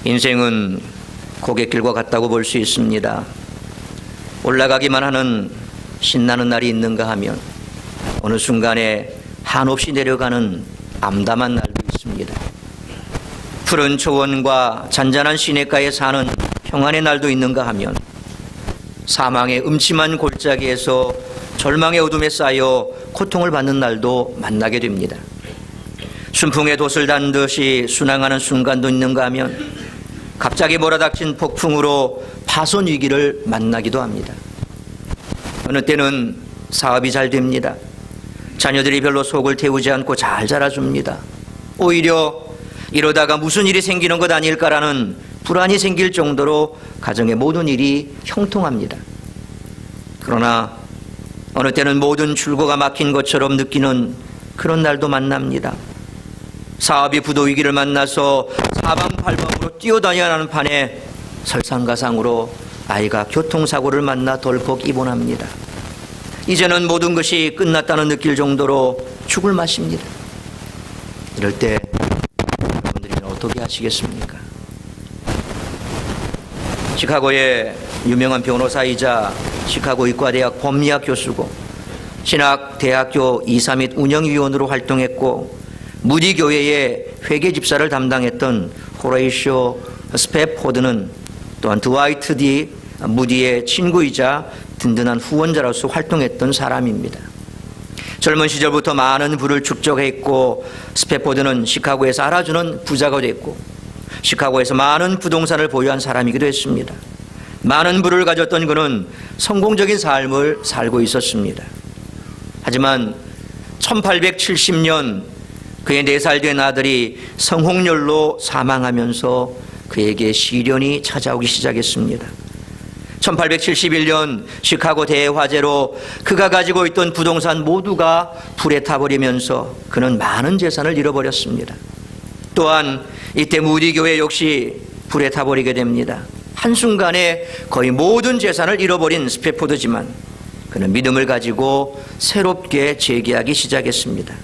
인생은 고갯길과 같다고 볼 수 있습니다. 올라가기만 하는 신나는 날이 있는가 하면 어느 순간에 한없이 내려가는 암담한 날도 있습니다. 푸른 초원과 잔잔한 시냇가에 사는 평안의 날도 있는가 하면 사망의 음침한 골짜기에서 절망의 어둠에 쌓여 고통을 받는 날도 만나게 됩니다. 순풍에 돛을 단 듯이 순항하는 순간도 있는가 하면 갑자기 몰아닥친 폭풍으로 파손 위기를 만나기도 합니다. 어느 때는 사업이 잘 됩니다. 자녀들이 별로 속을 태우지 않고 잘 자라줍니다. 오히려 이러다가 무슨 일이 생기는 것 아닐까라는 불안이 생길 정도로 가정의 모든 일이 형통합니다. 그러나 어느 때는 모든 출구가 막힌 것처럼 느끼는 그런 날도 만납니다. 사업이 부도 위기를 만나서 사방팔방으로 뛰어다녀야 하는 판에 설상가상으로 아이가 교통사고를 만나 덜컥 입원합니다. 이제는 모든 것이 끝났다는 느낄 정도로 죽을 맛입니다. 이럴 때 여러분들은 어떻게 하시겠습니까? 시카고의 유명한 변호사이자 시카고 의과대학 법리학 교수고 신학대학교 이사 및 운영위원으로 활동했고 무디 교회의 회계 집사를 담당했던 호레이쇼 스패포드는 또한 드와이트 D 무디의 친구이자 든든한 후원자로서 활동했던 사람입니다. 젊은 시절부터 많은 부를 축적했고 스패포드는 시카고에서 알아주는 부자가 됐고 시카고에서 많은 부동산을 보유한 사람이기도 했습니다. 많은 부를 가졌던 그는 성공적인 삶을 살고 있었습니다. 하지만 1870년 그의 4살 된 아들이 성홍열로 사망하면서 그에게 시련이 찾아오기 시작했습니다. 1871년 시카고 대화재로 그가 가지고 있던 부동산 모두가 불에 타버리면서 그는 많은 재산을 잃어버렸습니다. 또한 이때 무디 교회 역시 불에 타버리게 됩니다. 한순간에 거의 모든 재산을 잃어버린 스패포드지만 그는 믿음을 가지고 새롭게 재기하기 시작했습니다.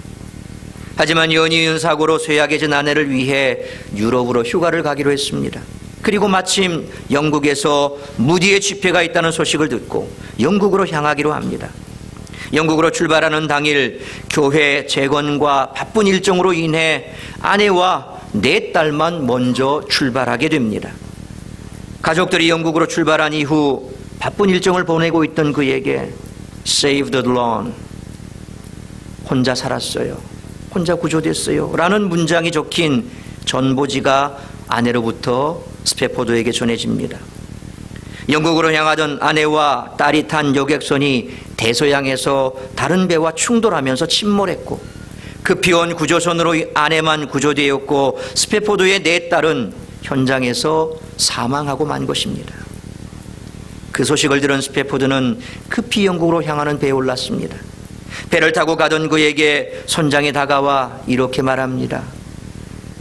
하지만 연이은 사고로 쇠약해진 아내를 위해 유럽으로 휴가를 가기로 했습니다. 그리고 마침 영국에서 무디의 집회가 있다는 소식을 듣고 영국으로 향하기로 합니다. 영국으로 출발하는 당일 교회 재건과 바쁜 일정으로 인해 아내와 4딸만 먼저 출발하게 됩니다. 가족들이 영국으로 출발한 이후 바쁜 일정을 보내고 있던 그에게 Saved alone, 혼자 살았어요, 혼자 구조됐어요 라는 문장이 적힌 전보지가 아내로부터 스패포드에게 전해집니다. 영국으로 향하던 아내와 딸이 탄 여객선이 대서양에서 다른 배와 충돌하면서 침몰했고 급히 온 구조선으로 아내만 구조되었고 스패포드의 4딸은 현장에서 사망하고 만 것입니다. 그 소식을 들은 스패포드는 급히 영국으로 향하는 배에 올랐습니다. 배를 타고 가던 그에게 선장이 다가와 이렇게 말합니다.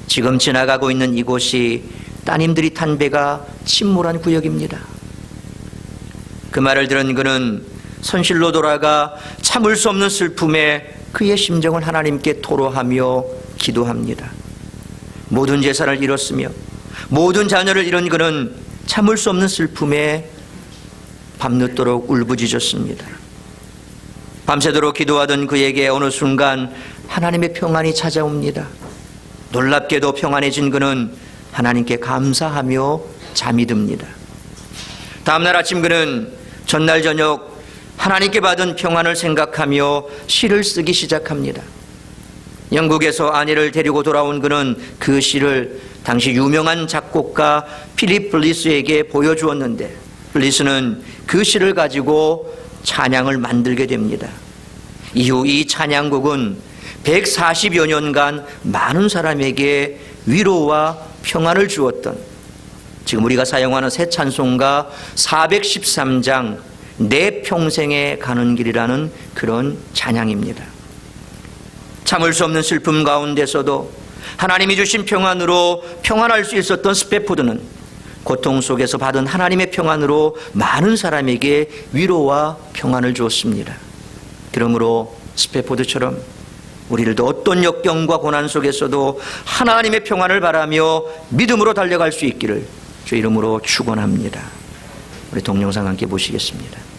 지금 지나가고 있는 이곳이 따님들이 탄 배가 침몰한 구역입니다. 그 말을 들은 그는 선실로 돌아가 참을 수 없는 슬픔에 그의 심정을 하나님께 토로하며 기도합니다. 모든 재산을 잃었으며 모든 자녀를 잃은 그는 참을 수 없는 슬픔에 밤늦도록 울부짖었습니다. 밤새도록 기도하던 그에게 어느 순간 하나님의 평안이 찾아옵니다. 놀랍게도 평안해진 그는 하나님께 감사하며 잠이 듭니다. 다음날 아침 그는 전날 저녁 하나님께 받은 평안을 생각하며 시를 쓰기 시작합니다. 영국에서 아내를 데리고 돌아온 그는 그 시를 당시 유명한 작곡가 필립 블리스에게 보여주었는데 블리스는 그 시를 가지고 찬양을 만들게 됩니다. 이후 이 찬양곡은 140여 년간 많은 사람에게 위로와 평안을 주었던 지금 우리가 사용하는 새 찬송가 413장 내 평생에 가는 길이라는 그런 찬양입니다. 참을 수 없는 슬픔 가운데서도 하나님이 주신 평안으로 평안할 수 있었던 스패포드는 고통 속에서 받은 하나님의 평안으로 많은 사람에게 위로와 평안을 주었습니다. 그러므로 스패포드처럼 우리들도 어떤 역경과 고난 속에서도 하나님의 평안을 바라며 믿음으로 달려갈 수 있기를 주 이름으로 축원합니다. 우리 동영상 함께 보시겠습니다.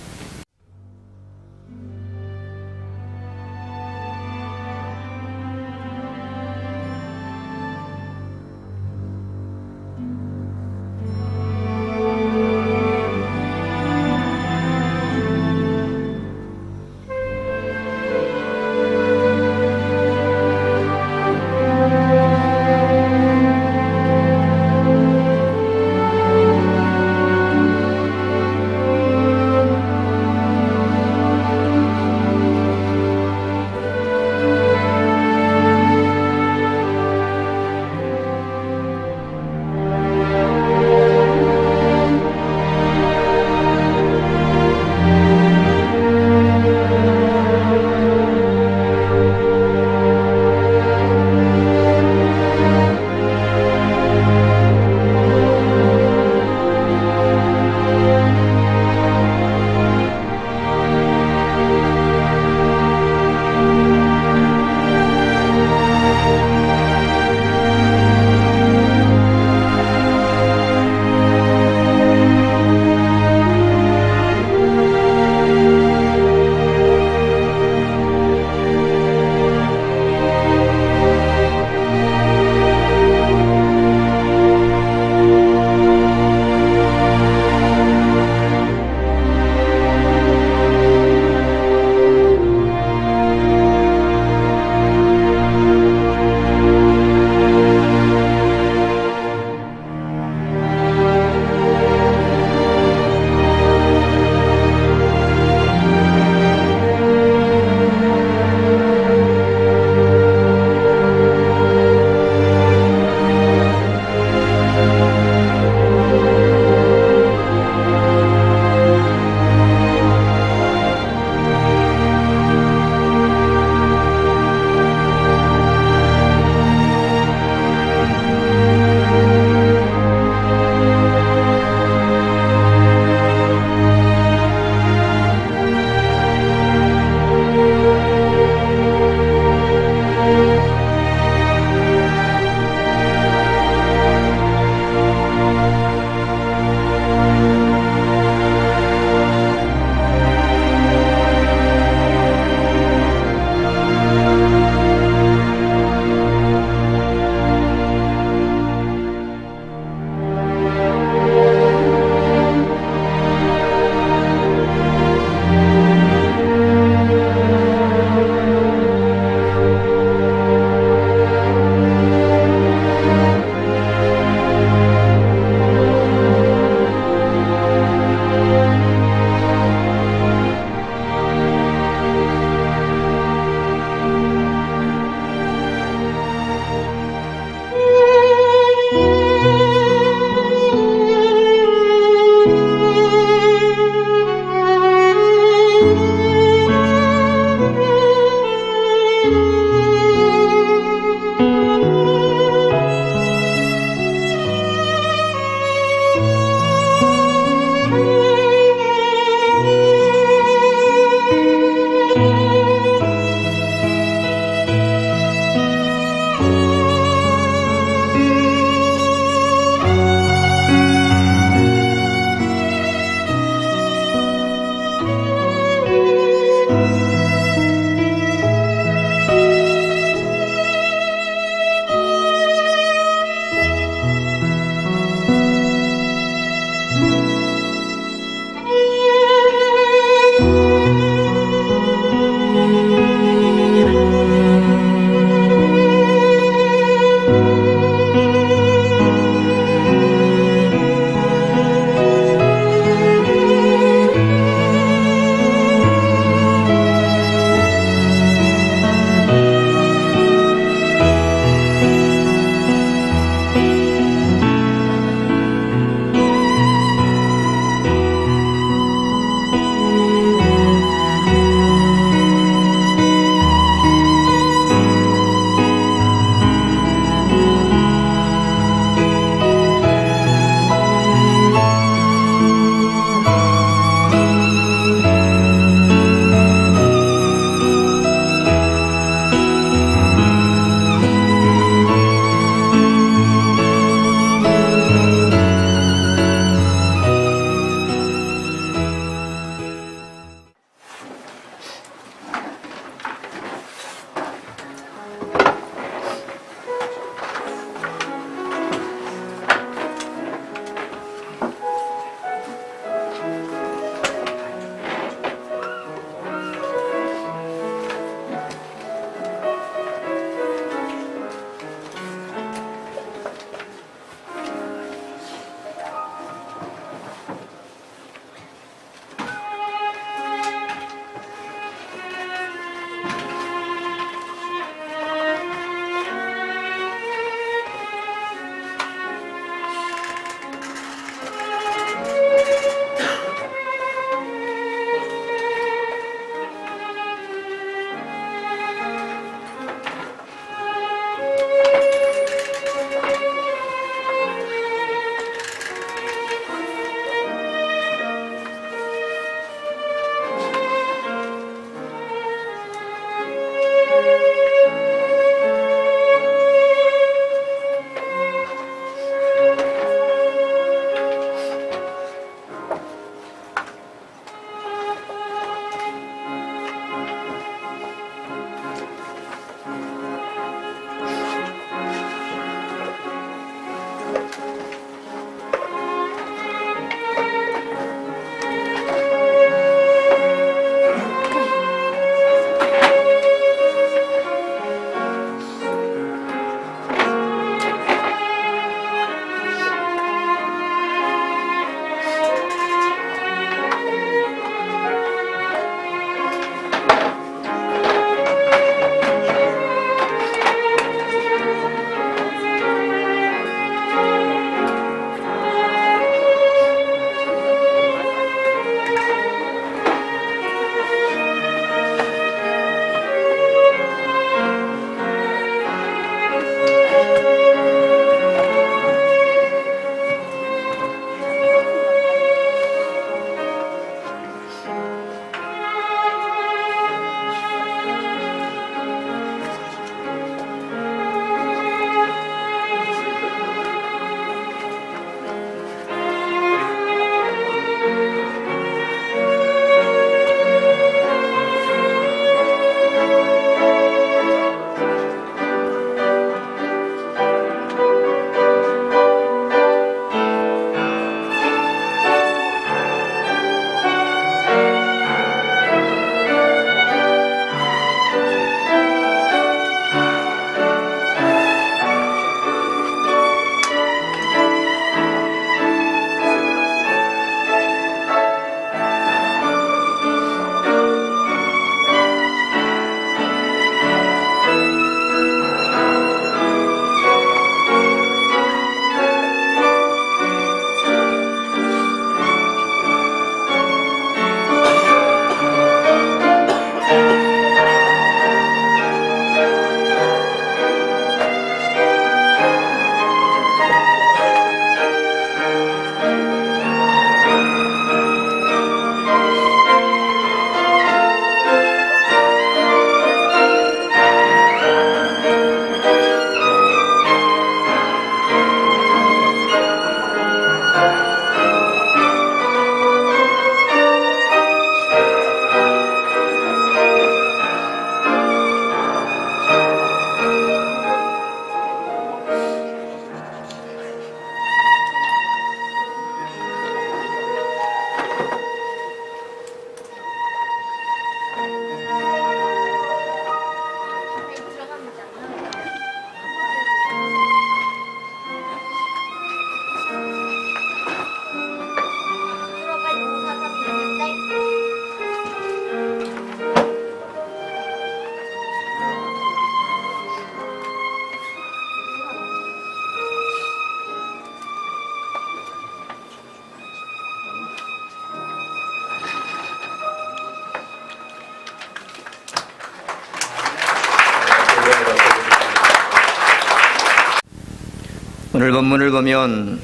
오늘 본문을 보면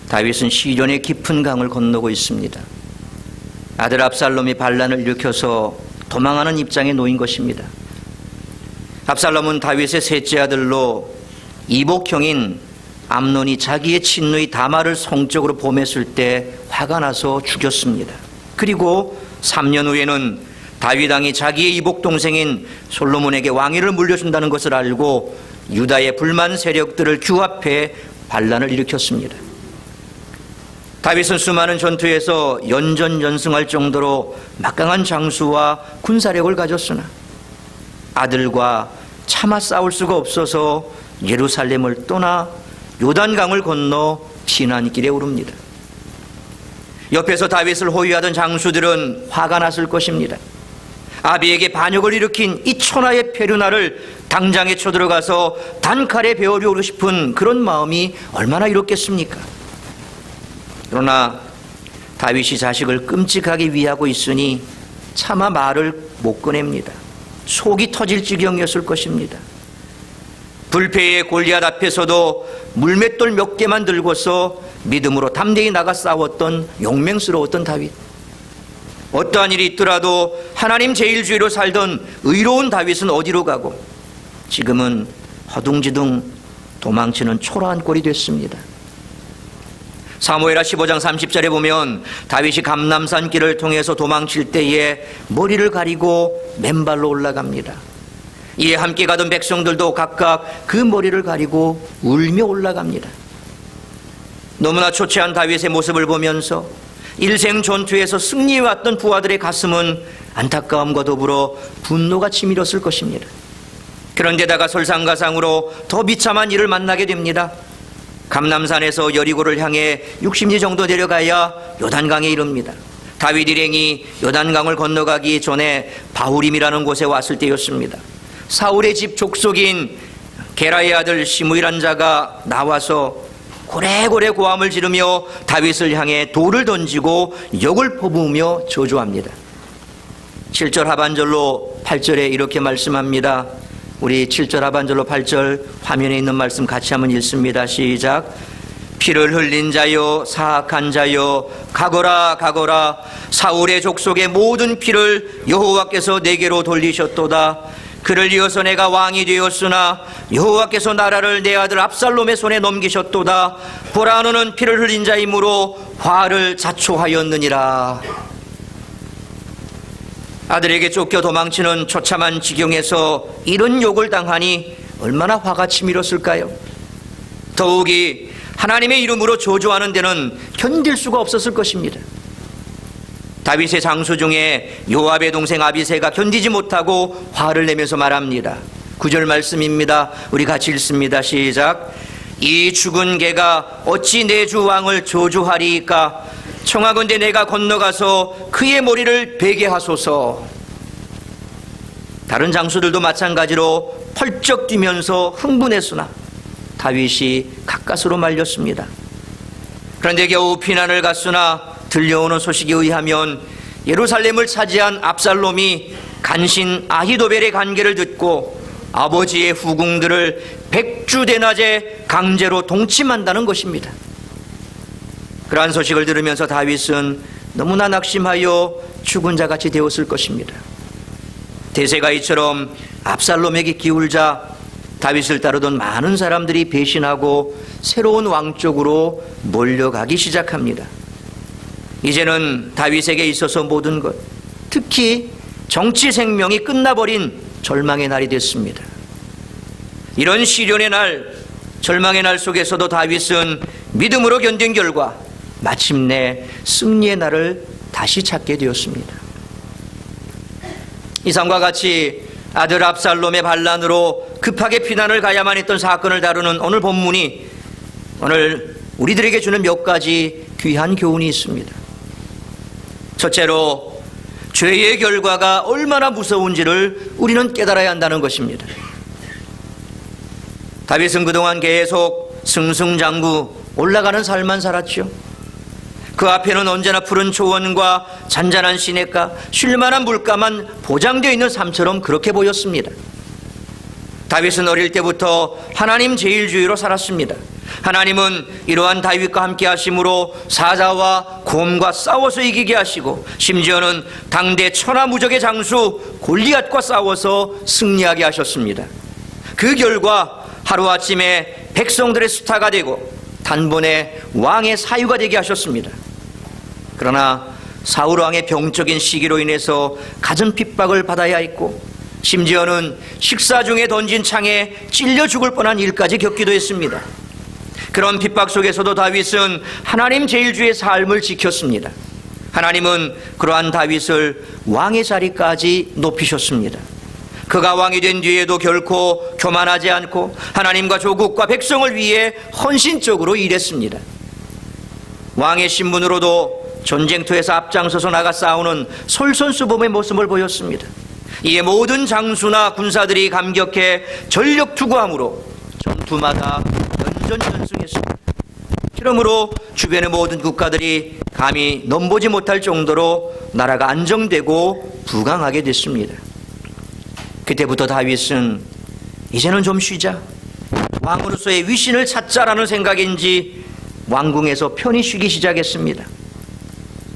다윗은 시련의 깊은 강을 건너고 있습니다. 아들 압살롬이 반란을 일으켜서 도망하는 입장에 놓인 것입니다. 압살롬은 다윗의 셋째 아들로 이복형인 암논이 자기의 친누이 다말을 성적으로 범했을 때 화가 나서 죽였습니다. 그리고 3년 후에는 다윗 왕이 자기의 이복 동생인 솔로몬에게 왕위를 물려준다는 것을 알고 유다의 불만 세력들을 규합해 반란을 일으켰습니다. 다윗은 수많은 전투에서 연전연승할 정도로 막강한 장수와 군사력을 가졌으나 아들과 차마 싸울 수가 없어서 예루살렘을 떠나 요단강을 건너 피난길에 오릅니다. 옆에서 다윗을 호위하던 장수들은 화가 났을 것입니다. 아비에게 반역을 일으킨 이 천하의 페르나를 당장에 쳐들어가서 단칼에 베어주고 싶은 그런 마음이 얼마나 이롭겠습니까? 그러나 다윗이 자식을 끔찍하게 위하고 있으니 차마 말을 못 꺼냅니다. 속이 터질 지경이었을 것입니다. 불패의 골리앗 앞에서도 물맷돌 몇 개만 들고서 믿음으로 담대히 나가 싸웠던 용맹스러웠던 다윗. 어떠한 일이 있더라도 하나님 제일주의로 살던 의로운 다윗은 어디로 가고 지금은 허둥지둥 도망치는 초라한 꼴이 됐습니다. 사무엘하 15장 30절에 보면 다윗이 감람산 길을 통해서 도망칠 때에 머리를 가리고 맨발로 올라갑니다. 이에 함께 가던 백성들도 각각 그 머리를 가리고 울며 올라갑니다. 너무나 초췌한 다윗의 모습을 보면서 일생 전투에서 승리해왔던 부하들의 가슴은 안타까움과 더불어 분노가 치밀었을 것입니다. 그런데다가 설상가상으로 더 비참한 일을 만나게 됩니다. 감람산에서 여리고를 향해 60리 정도 내려가야 요단강에 이릅니다. 다윗 일행이 요단강을 건너가기 전에 바후림이라는 곳에 왔을 때였습니다. 사울의 집 족속인 게라의 아들 시므이라는 자가 나와서 고래고래 고함을 지르며 다윗을 향해 돌을 던지고 역을 퍼부으며 저주합니다. 7절 하반절로 8절에 이렇게 말씀합니다. 우리 7절 하반절로 8절 화면에 있는 말씀 같이 한번 읽습니다. 시작. 피를 흘린 자여 사악한 자여 가거라 가거라. 사울의 족속의 모든 피를 여호와께서 내게로 돌리셨도다. 그를 이어서 내가 왕이 되었으나 여호와께서 나라를 내 아들 압살롬의 손에 넘기셨도다. 보라, 너는 피를 흘린 자이므로 화를 자초하였느니라. 아들에게 쫓겨 도망치는 처참한 지경에서 이런 욕을 당하니 얼마나 화가 치밀었을까요? 더욱이 하나님의 이름으로 저주하는 데는 견딜 수가 없었을 것입니다. 다윗의 장수 중에 요압의 동생 아비새가 견디지 못하고 화를 내면서 말합니다. 9절 말씀입니다. 우리 같이 읽습니다. 시작. 이 죽은 개가 어찌 내 주 왕을 저주하리이까? 청하건대 내가 건너가서 그의 머리를 베게 하소서. 다른 장수들도 마찬가지로 펄쩍 뛰면서 흥분했으나 다윗이 가까스로 말렸습니다. 그런데 겨우 피난을 갔으나 들려오는 소식에 의하면 예루살렘을 차지한 압살롬이 간신 아히도벨의 간계를 듣고 아버지의 후궁들을 백주대낮에 강제로 동침한다는 것입니다. 그러한 소식을 들으면서 다윗은 너무나 낙심하여 죽은 자같이 되었을 것입니다. 대세가 이처럼 압살롬에게 기울자 다윗을 따르던 많은 사람들이 배신하고 새로운 왕 쪽으로 몰려가기 시작합니다. 이제는 다윗에게 있어서 모든 것, 특히 정치 생명이 끝나버린 절망의 날이 됐습니다. 이런 시련의 날, 절망의 날 속에서도 다윗은 믿음으로 견딘 결과 마침내 승리의 날을 다시 찾게 되었습니다. 이상과 같이 아들 압살롬의 반란으로 급하게 피난을 가야만 했던 사건을 다루는 오늘 본문이 오늘 우리들에게 주는 몇 가지 귀한 교훈이 있습니다. 첫째로 죄의 결과가 얼마나 무서운지를 우리는 깨달아야 한다는 것입니다. 다윗은 그동안 계속 승승장구 올라가는 삶만 살았죠. 그 앞에는 언제나 푸른 초원과 잔잔한 시냇가, 쉴만한 물가만 보장되어 있는 삶처럼 그렇게 보였습니다. 다윗은 어릴 때부터 하나님 제일주의로 살았습니다. 하나님은 이러한 다윗과 함께 하심으로 사자와 곰과 싸워서 이기게 하시고 심지어는 당대 천하무적의 장수 골리앗과 싸워서 승리하게 하셨습니다. 그 결과 하루아침에 백성들의 스타가 되고 단번에 왕의 사유가 되게 하셨습니다. 그러나 사울 왕의 병적인 시기로 인해서 갖은 핍박을 받아야 했고 심지어는 식사 중에 던진 창에 찔려 죽을 뻔한 일까지 겪기도 했습니다. 그런 핍박 속에서도 다윗은 하나님 제일주의 삶을 지켰습니다. 하나님은 그러한 다윗을 왕의 자리까지 높이셨습니다. 그가 왕이 된 뒤에도 결코 교만하지 않고 하나님과 조국과 백성을 위해 헌신적으로 일했습니다. 왕의 신분으로도 전쟁터에서 앞장서서 나가 싸우는 솔선수범의 모습을 보였습니다. 이에 모든 장수나 군사들이 감격해 전력 투구함으로 전투마다 연전연승했습니다. 그러므로 주변의 모든 국가들이 감히 넘보지 못할 정도로 나라가 안정되고 부강하게 됐습니다. 그때부터 다윗은 이제는 좀 쉬자, 왕으로서의 위신을 찾자라는 생각인지 왕궁에서 편히 쉬기 시작했습니다.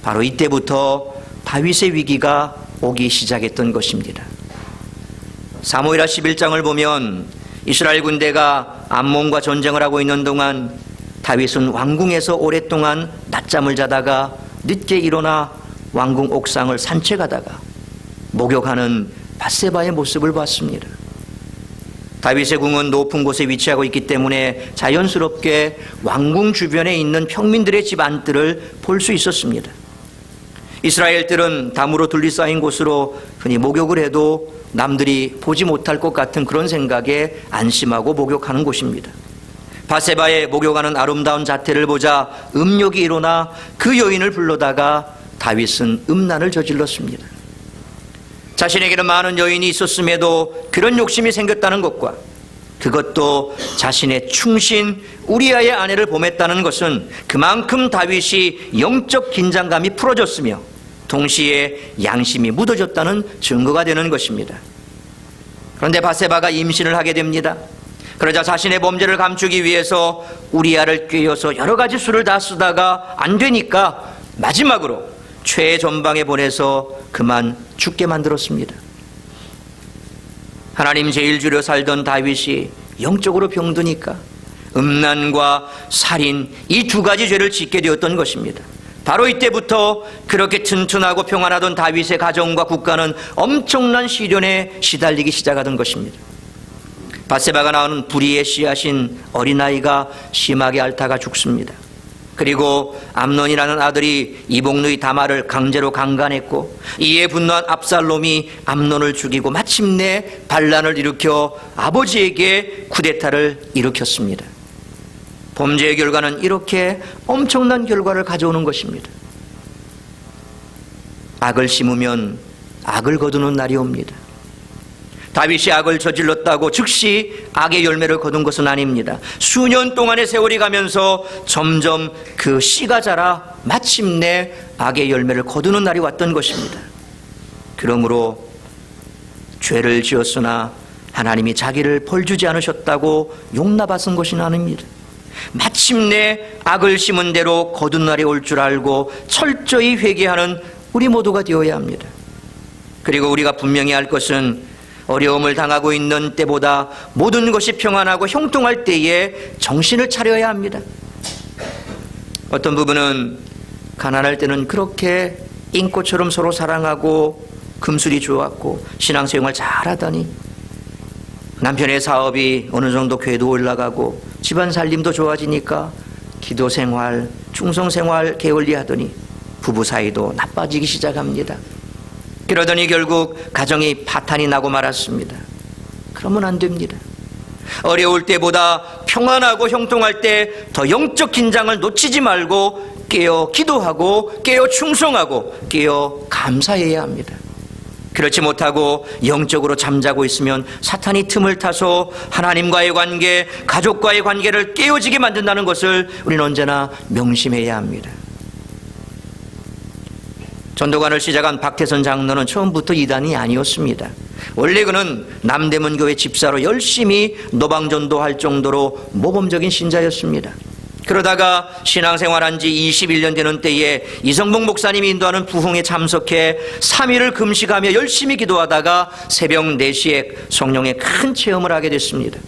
바로 이때부터 다윗의 위기가 오기 시작했던 것입니다. 사무엘하 11장을 보면 이스라엘 군대가 암몬과 전쟁을 하고 있는 동안 다윗은 왕궁에서 오랫동안 낮잠을 자다가 늦게 일어나 왕궁 옥상을 산책하다가 목욕하는 밧세바의 모습을 봤습니다. 다윗의 궁은 높은 곳에 위치하고 있기 때문에 자연스럽게 왕궁 주변에 있는 평민들의 집 안뜰을 볼 수 있었습니다. 이스라엘들은 담으로 둘러싸인 곳으로 흔히 목욕을 해도 남들이 보지 못할 것 같은 그런 생각에 안심하고 목욕하는 곳입니다. 밧세바의 목욕하는 아름다운 자태를 보자 음욕이 일어나 그 여인을 불러다가 다윗은 음란을 저질렀습니다. 자신에게는 많은 여인이 있었음에도 그런 욕심이 생겼다는 것과 그것도 자신의 충신 우리아의 아내를 범했다는 것은 그만큼 다윗이 영적 긴장감이 풀어졌으며 동시에 양심이 묻어졌다는 증거가 되는 것입니다. 그런데 밧세바가 임신을 하게 됩니다. 그러자 자신의 범죄를 감추기 위해서 우리아를 꿰어서 여러 가지 수를 다 쓰다가 안 되니까 마지막으로 최전방에 보내서 그만 죽게 만들었습니다. 하나님 제일주로 살던 다윗이 영적으로 병드니까 음란과 살인 이 두 가지 죄를 짓게 되었던 것입니다. 바로 이때부터 그렇게 튼튼하고 평안하던 다윗의 가정과 국가는 엄청난 시련에 시달리기 시작하던 것입니다. 밧세바가 낳은 불의의 씨앗인 어린아이가 심하게 앓다가 죽습니다. 그리고 암논이라는 아들이 이복누이 다말을 강제로 강간했고 이에 분노한 압살롬이 암논을 죽이고 마침내 반란을 일으켜 아버지에게 쿠데타를 일으켰습니다. 범죄의 결과는 이렇게 엄청난 결과를 가져오는 것입니다. 악을 심으면 악을 거두는 날이 옵니다. 다윗이 악을 저질렀다고 즉시 악의 열매를 거둔 것은 아닙니다. 수년 동안의 세월이 가면서 점점 그 씨가 자라 마침내 악의 열매를 거두는 날이 왔던 것입니다. 그러므로 죄를 지었으나 하나님이 자기를 벌주지 않으셨다고 용납하신 것이 아닙니다. 마침내 악을 심은 대로 거둔 날이 올 줄 알고 철저히 회개하는 우리 모두가 되어야 합니다. 그리고 우리가 분명히 알 것은 어려움을 당하고 있는 때보다 모든 것이 평안하고 형통할 때에 정신을 차려야 합니다. 어떤 부분은 가난할 때는 그렇게 인꽃처럼 서로 사랑하고 금술이 좋았고 신앙생활 잘하더니 남편의 사업이 어느 정도 궤도 올라가고 집안 살림도 좋아지니까 기도생활, 충성생활 게을리하더니 부부 사이도 나빠지기 시작합니다. 그러더니 결국 가정이 파탄이 나고 말았습니다. 그러면 안 됩니다. 어려울 때보다 평안하고 형통할 때 더 영적 긴장을 놓치지 말고 깨어 기도하고 깨어 충성하고 깨어 감사해야 합니다. 그렇지 못하고 영적으로 잠자고 있으면 사탄이 틈을 타서 하나님과의 관계, 가족과의 관계를 깨어지게 만든다는 것을 우리는 언제나 명심해야 합니다. 전도관을 시작한 박태선 장로는 처음부터 이단이 아니었습니다. 원래 그는 남대문 교회 집사로 열심히 노방전도할 정도로 모범적인 신자였습니다. 그러다가 신앙생활한 지 21년 되는 때에 이성봉 목사님이 인도하는 부흥에 참석해 3일을 금식하며 열심히 기도하다가 새벽 4시에 성령의 큰 체험을 하게 됐습니다.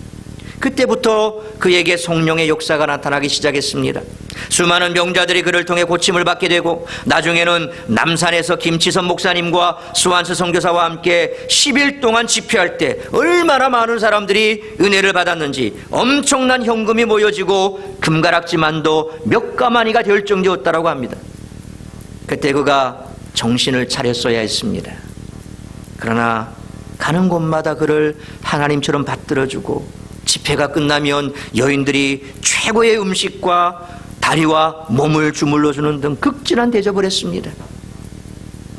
그때부터 그에게 성령의 역사가 나타나기 시작했습니다. 수많은 병자들이 그를 통해 고침을 받게 되고 나중에는 남산에서 김치선 목사님과 수완스 선교사와 함께 10일 동안 집회할 때 얼마나 많은 사람들이 은혜를 받았는지 엄청난 현금이 모여지고 금가락지만도 몇 가마니가 될 정도였다고 합니다. 그때 그가 정신을 차렸어야 했습니다. 그러나 가는 곳마다 그를 하나님처럼 받들어주고 집회가 끝나면 여인들이 최고의 음식과 다리와 몸을 주물러주는 등 극진한 대접을 했습니다.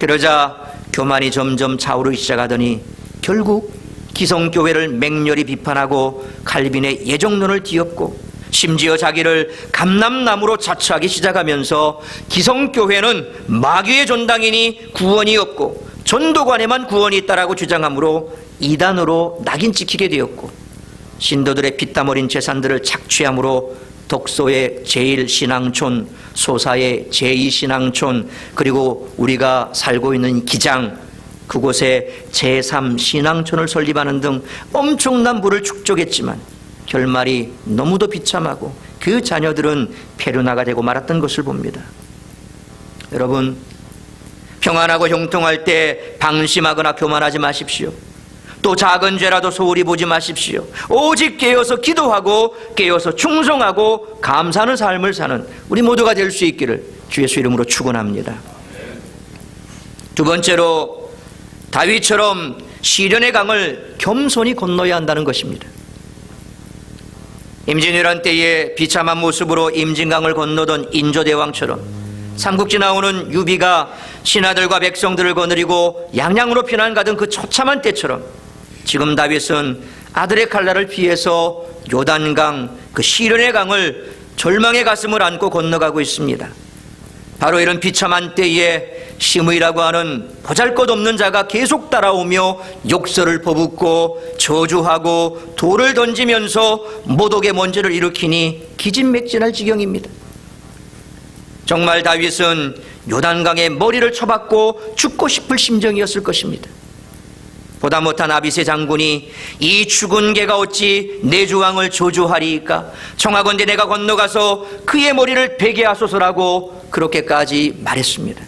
그러자 교만이 점점 차오르기 시작하더니 결국 기성교회를 맹렬히 비판하고 칼빈의 예정론을 뒤엎고 심지어 자기를 감람나무로 자처하기 시작하면서 기성교회는 마귀의 전당이니 구원이 없고 전도관에만 구원이 있다라고 주장하므로 이단으로 낙인 찍히게 되었고 신도들의 피땀 어린 재산들을 착취함으로 독소의 제1신앙촌, 소사의 제2신앙촌, 그리고 우리가 살고 있는 기장, 그곳에 제3신앙촌을 설립하는 등 엄청난 부를 축적했지만 결말이 너무도 비참하고 그 자녀들은 페르나가 되고 말았던 것을 봅니다. 여러분, 평안하고 형통할 때 방심하거나 교만하지 마십시오. 또 작은 죄라도 소홀히 보지 마십시오. 오직 깨어서 기도하고 깨어서 충성하고 감사하는 삶을 사는 우리 모두가 될 수 있기를 주 예수 이름으로 축원합니다. 두 번째로 다윗처럼 시련의 강을 겸손히 건너야 한다는 것입니다. 임진왜란 때에 비참한 모습으로 임진강을 건너던 인조대왕처럼 삼국지 나오는 유비가 신하들과 백성들을 거느리고 양양으로 피난 가던 그 처참한 때처럼 지금 다윗은 아들의 칼날을 피해서 요단강, 그 시련의 강을 절망의 가슴을 안고 건너가고 있습니다. 바로 이런 비참한 때에 시므이라고 하는 보잘것없는 자가 계속 따라오며 욕설을 퍼붓고 저주하고 돌을 던지면서 모독의 먼지를 일으키니 기진맥진할 지경입니다. 정말 다윗은 요단강에 머리를 쳐박고 죽고 싶을 심정이었을 것입니다. 보다 못한 아비새 장군이 이 죽은 개가 어찌 내 주왕을 저주하리이까? 청하건대 내가 건너가서 그의 머리를 베게 하소서라고 그렇게까지 말했습니다.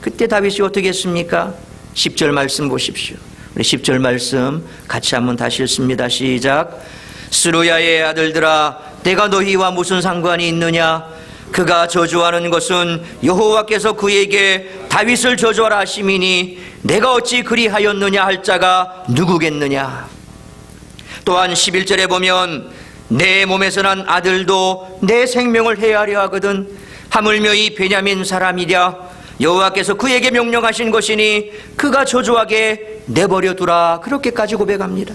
그때 다윗이 어떻게 했습니까? 10절 말씀 보십시오. 우리 10절 말씀 같이 한번 다시 읽습니다. 시작. 스루야의 아들들아, 내가 너희와 무슨 상관이 있느냐? 그가 저주하는 것은 여호와께서 그에게 다윗을 저주하라 하심이니 내가 어찌 그리하였느냐 할 자가 누구겠느냐. 또한 11절에 보면 내 몸에서 난 아들도 내 생명을 해하려 하거든 하물며 이 베냐민 사람이랴 여호와께서 그에게 명령하신 것이니 그가 저주하게 내버려 두라. 그렇게까지 고백합니다.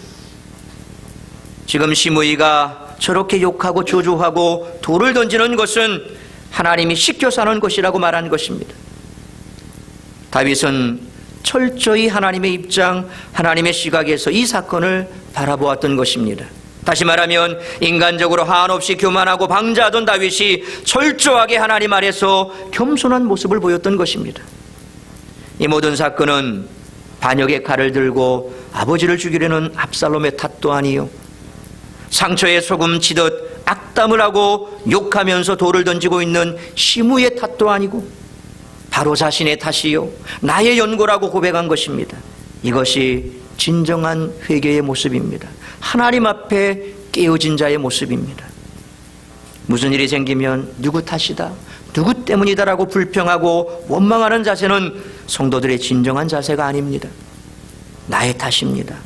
지금 시므이가 저렇게 욕하고 저주하고 돌을 던지는 것은 하나님이 시켜 사는 것이라고 말한 것입니다. 다윗은 철저히 하나님의 입장, 하나님의 시각에서 이 사건을 바라보았던 것입니다. 다시 말하면 인간적으로 한없이 교만하고 방자하던 다윗이 철저하게 하나님 아래서 겸손한 모습을 보였던 것입니다. 이 모든 사건은 반역의 칼을 들고 아버지를 죽이려는 압살롬의 탓도 아니요, 상처에 소금 치듯 악담을 하고 욕하면서 돌을 던지고 있는 시므의 탓도 아니고 바로 자신의 탓이요 나의 연고라고 고백한 것입니다. 이것이 진정한 회개의 모습입니다. 하나님 앞에 깨어진 자의 모습입니다. 무슨 일이 생기면 누구 탓이다, 누구 때문이다라고 불평하고 원망하는 자세는 성도들의 진정한 자세가 아닙니다. 나의 탓입니다,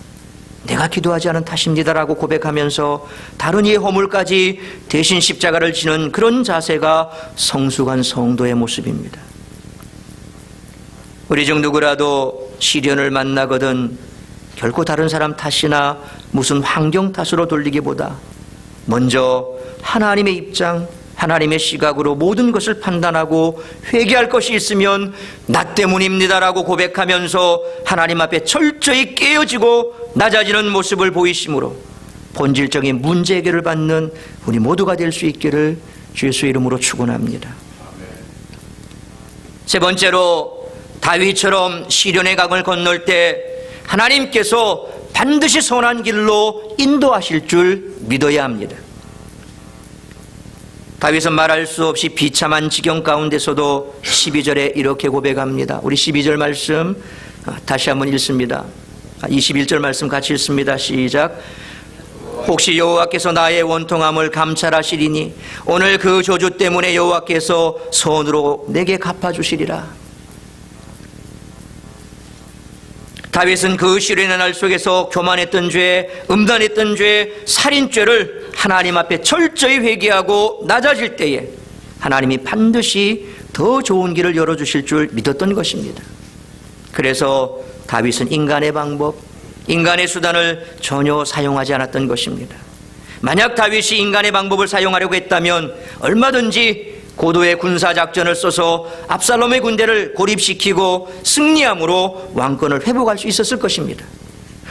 내가 기도하지 않은 탓입니다라고 고백하면서 다른 이의 허물까지 대신 십자가를 지는 그런 자세가 성숙한 성도의 모습입니다. 우리 중 누구라도 시련을 만나거든 결코 다른 사람 탓이나 무슨 환경 탓으로 돌리기보다 먼저 하나님의 입장, 하나님의 시각으로 모든 것을 판단하고 회개할 것이 있으면 나 때문입니다라고 고백하면서 하나님 앞에 철저히 깨어지고 낮아지는 모습을 보이심으로 본질적인 문제 해결을 받는 우리 모두가 될 수 있기를 주 예수의 이름으로 축원합니다. 세 번째로 다윗처럼 시련의 강을 건널 때 하나님께서 반드시 선한 길로 인도하실 줄 믿어야 합니다. 다윗은 말할 수 없이 비참한 지경 가운데서도 12절에 이렇게 고백합니다. 우리 12절 말씀 다시 한번 읽습니다. 21절 말씀 같이 읽습니다. 시작. 혹시 여호와께서 나의 원통함을 감찰하시리니 오늘 그 저주 때문에 여호와께서 선으로 내게 갚아주시리라. 다윗은 그 시련의 날 속에서 교만했던 죄, 음란했던 죄, 살인죄를 하나님 앞에 철저히 회개하고 낮아질 때에 하나님이 반드시 더 좋은 길을 열어주실 줄 믿었던 것입니다. 그래서 다윗은 인간의 방법, 인간의 수단을 전혀 사용하지 않았던 것입니다. 만약 다윗이 인간의 방법을 사용하려고 했다면 얼마든지 고도의 군사작전을 써서 압살롬의 군대를 고립시키고 승리함으로 왕권을 회복할 수 있었을 것입니다.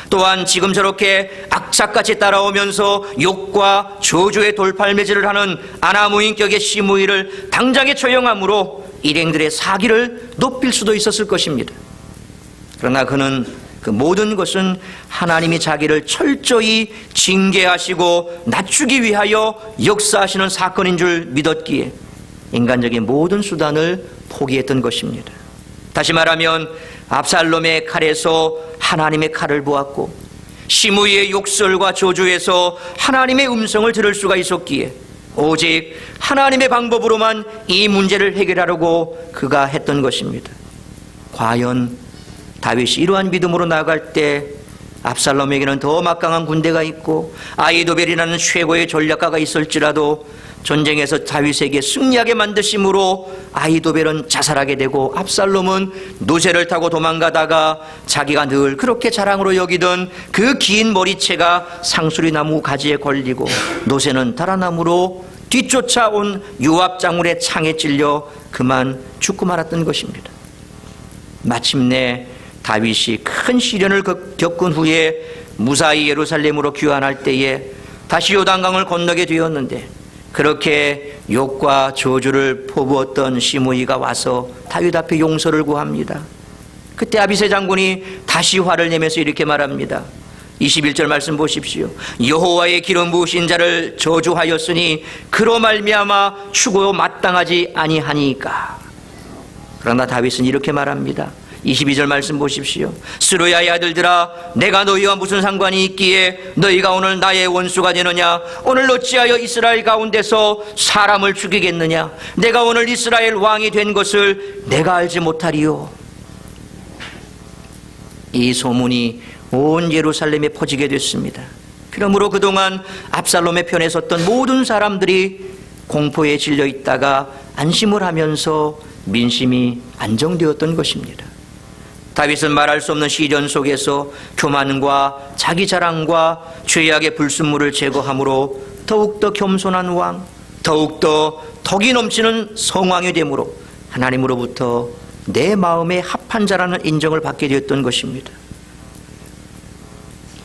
또한 지금 저렇게 악착같이 따라오면서 욕과 저주의 돌팔매질을 하는 아나무인격의 시므이를 당장에 처형함으로 일행들의 사기를 높일 수도 있었을 것입니다. 그러나 그는 그 모든 것은 하나님이 자기를 철저히 징계하시고 낮추기 위하여 역사하시는 사건인 줄 믿었기에 인간적인 모든 수단을 포기했던 것입니다. 다시 말하면 압살롬의 칼에서 하나님의 칼을 보았고 시므이의 욕설과 저주에서 하나님의 음성을 들을 수가 있었기에 오직 하나님의 방법으로만 이 문제를 해결하려고 그가 했던 것입니다. 과연 다윗이 이러한 믿음으로 나아갈 때 압살롬에게는 더 막강한 군대가 있고 아히도벨이라는 최고의 전략가가 있을지라도 전쟁에서 다윗에게 승리하게 만드심으로 아히도벨은 자살하게 되고 압살롬은 노새를 타고 도망가다가 자기가 늘 그렇게 자랑으로 여기던 그 긴 머리채가 상수리나무 가지에 걸리고 노새는 달아나무로 뒤쫓아온 요압 장군의 창에 찔려 그만 죽고 말았던 것입니다. 마침내 다윗이 큰 시련을 겪은 후에 무사히 예루살렘으로 귀환할 때에 다시 요단강을 건너게 되었는데 그렇게 욕과 저주를 퍼부었던 시므이가 와서 다윗 앞에 용서를 구합니다. 그때 아비새 장군이 다시 화를 내면서 이렇게 말합니다. 21절 말씀 보십시오. 여호와의 기름 부으신 자를 저주하였으니 그로 말미암아 추고 마땅하지 아니하니까. 그러나 다윗은 이렇게 말합니다. 22절 말씀 보십시오. 스루야의 아들들아, 내가 너희와 무슨 상관이 있기에 너희가 오늘 나의 원수가 되느냐? 오늘 어찌하여 이스라엘 가운데서 사람을 죽이겠느냐? 내가 오늘 이스라엘 왕이 된 것을 내가 알지 못하리요. 이 소문이 온 예루살렘에 퍼지게 됐습니다. 그러므로 그동안 압살롬의 편에 섰던 모든 사람들이 공포에 질려 있다가 안심을 하면서 민심이 안정되었던 것입니다. 다윗은 말할 수 없는 시련 속에서 교만과 자기 자랑과 죄악의 불순물을 제거함으로 더욱더 겸손한 왕, 더욱더 덕이 넘치는 성왕이 되므로 하나님으로부터 내 마음에 합한 자라는 인정을 받게 되었던 것입니다.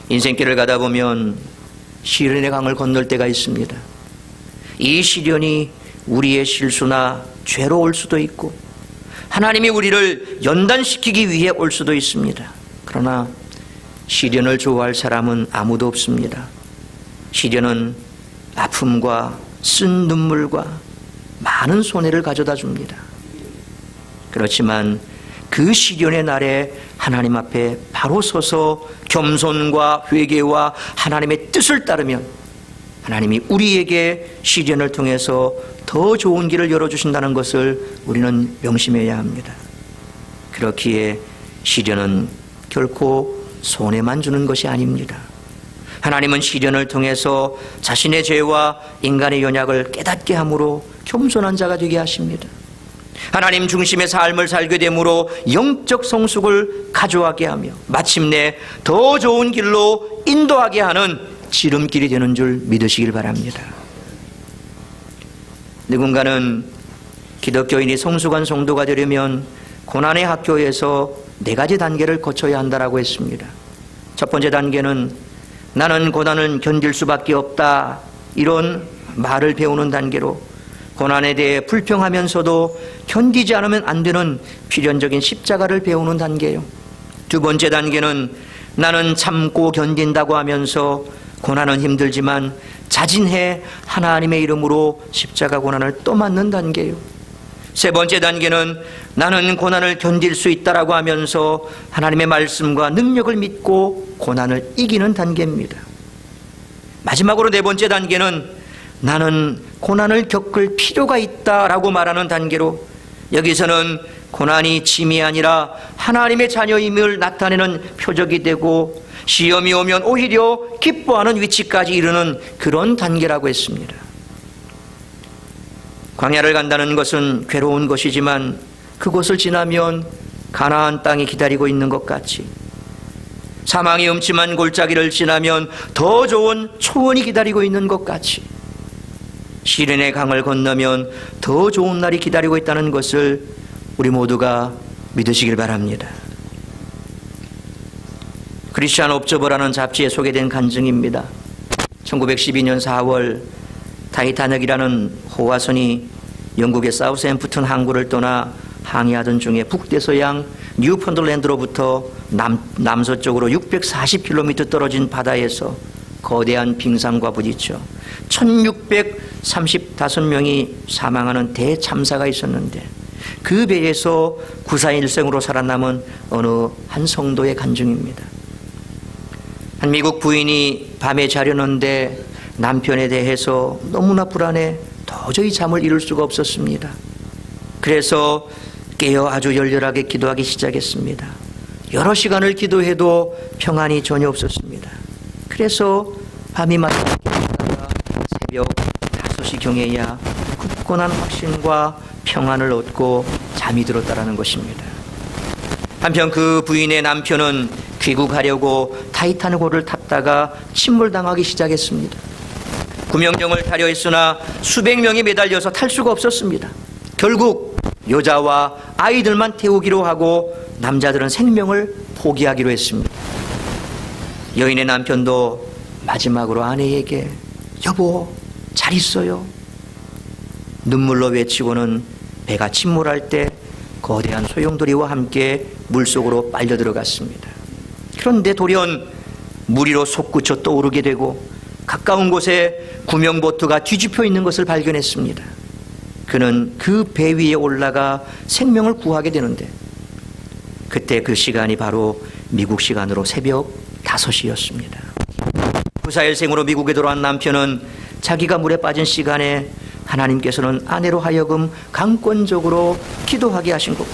인생길을 가다 보면 시련의 강을 건널 때가 있습니다. 이 시련이 우리의 실수나 죄로 올 수도 있고 하나님이 우리를 연단시키기 위해 올 수도 있습니다. 그러나 시련을 좋아할 사람은 아무도 없습니다. 시련은 아픔과 쓴 눈물과 많은 손해를 가져다 줍니다. 그렇지만 그 시련의 날에 하나님 앞에 바로 서서 겸손과 회개와 하나님의 뜻을 따르면 하나님이 우리에게 시련을 통해서 더 좋은 길을 열어주신다는 것을 우리는 명심해야 합니다. 그렇기에 시련은 결코 손해만 주는 것이 아닙니다. 하나님은 시련을 통해서 자신의 죄와 인간의 연약을 깨닫게 함으로 겸손한 자가 되게 하십니다. 하나님 중심의 삶을 살게 되므로 영적 성숙을 가져가게 하며 마침내 더 좋은 길로 인도하게 하는 지름길이 되는 줄 믿으시길 바랍니다. 누군가는 기독교인이 성숙한 성도가 되려면 고난의 학교에서 4가지 단계를 거쳐야 한다라고 했습니다. 첫 번째 단계는 나는 고난을 견딜 수밖에 없다, 이런 말을 배우는 단계로 고난에 대해 불평하면서도 견디지 않으면 안 되는 필연적인 십자가를 배우는 단계예요. 두 번째 단계는 나는 참고 견딘다고 하면서 고난은 힘들지만 자진해 하나님의 이름으로 십자가 고난을 또 맞는 단계예요. 세 번째 단계는 나는 고난을 견딜 수 있다라고 하면서 하나님의 말씀과 능력을 믿고 고난을 이기는 단계입니다. 마지막으로 네 번째 단계는 나는 고난을 겪을 필요가 있다라고 말하는 단계로, 여기서는 고난이 짐이 아니라 하나님의 자녀임을 나타내는 표적이 되고 시험이 오면 오히려 기뻐하는 위치까지 이르는 그런 단계라고 했습니다. 광야를 간다는 것은 괴로운 것이지만 그곳을 지나면 가나안 땅이 기다리고 있는 것 같이, 사망의 음침한 골짜기를 지나면 더 좋은 초원이 기다리고 있는 것 같이, 시련의 강을 건너면 더 좋은 날이 기다리고 있다는 것을 우리 모두가 믿으시길 바랍니다. 크리스천 옵저버라는 잡지에 소개된 간증입니다. 1912년 4월 타이타닉이라는 호화선이 영국의 사우스햄프턴 항구를 떠나 항해하던 중에 북대서양 뉴펀들랜드로부터 남서쪽으로 640km 떨어진 바다에서 거대한 빙산과 부딪혀 1635명이 사망하는 대참사가 있었는데, 그 배에서 구사일생으로 살아남은 어느 한 성도의 간증입니다. 한 미국 부인이 밤에 자려는데 남편에 대해서 너무나 불안해 도저히 잠을 이룰 수가 없었습니다. 그래서 깨어 아주 열렬하게 기도하기 시작했습니다. 여러 시간을 기도해도 평안이 전혀 없었습니다. 그래서 밤이 맞다가 새벽 5시경에야 굳건한 확신과 평안을 얻고 잠이 들었다라는 것입니다. 한편 그 부인의 남편은 귀국하려고 타이타닉호를 탔다가 침몰당하기 시작했습니다. 구명정을 타려 했으나 수백 명이 매달려서 탈 수가 없었습니다. 결국 여자와 아이들만 태우기로 하고 남자들은 생명을 포기하기로 했습니다. 여인의 남편도 마지막으로 아내에게 여보 잘 있어요, 눈물로 외치고는 배가 침몰할 때 거대한 소용돌이와 함께 물속으로 빨려 들어갔습니다. 그런데 돌연 물 위로 솟구쳐 떠오르게 되고 가까운 곳에 구명보트가 뒤집혀 있는 것을 발견했습니다. 그는 그 배 위에 올라가 생명을 구하게 되는데, 그때 그 시간이 바로 미국 시간으로 새벽 5시였습니다. 구사일생으로 미국에 돌아온 남편은 자기가 물에 빠진 시간에 하나님께서는 아내로 하여금 강권적으로 기도하게 하신 것,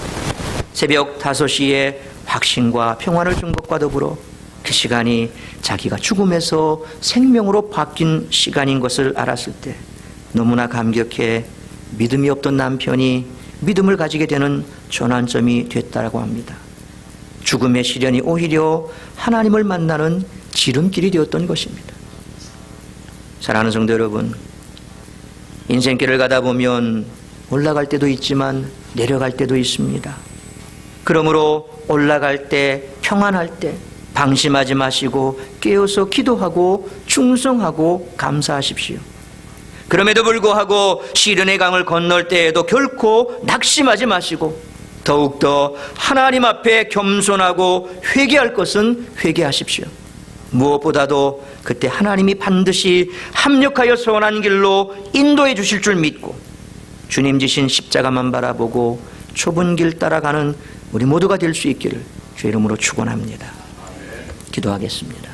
새벽 5시에 확신과 평안을 준 것과 더불어 그 시간이 자기가 죽음에서 생명으로 바뀐 시간인 것을 알았을 때 너무나 감격해 믿음이 없던 남편이 믿음을 가지게 되는 전환점이 됐다고 합니다. 죽음의 시련이 오히려 하나님을 만나는 지름길이 되었던 것입니다. 사랑하는 성도 여러분, 인생길을 가다 보면 올라갈 때도 있지만 내려갈 때도 있습니다. 그러므로 올라갈 때, 평안할 때 방심하지 마시고 깨어서 기도하고 충성하고 감사하십시오. 그럼에도 불구하고 시련의 강을 건널 때에도 결코 낙심하지 마시고 더욱더 하나님 앞에 겸손하고 회개할 것은 회개하십시오. 무엇보다도 그때 하나님이 반드시 합력하여 선한 길로 인도해 주실 줄 믿고 주님 지신 십자가만 바라보고 좁은 길 따라가는 우리 모두가 될 수 있기를 주의 이름으로 축원합니다. 기도하겠습니다.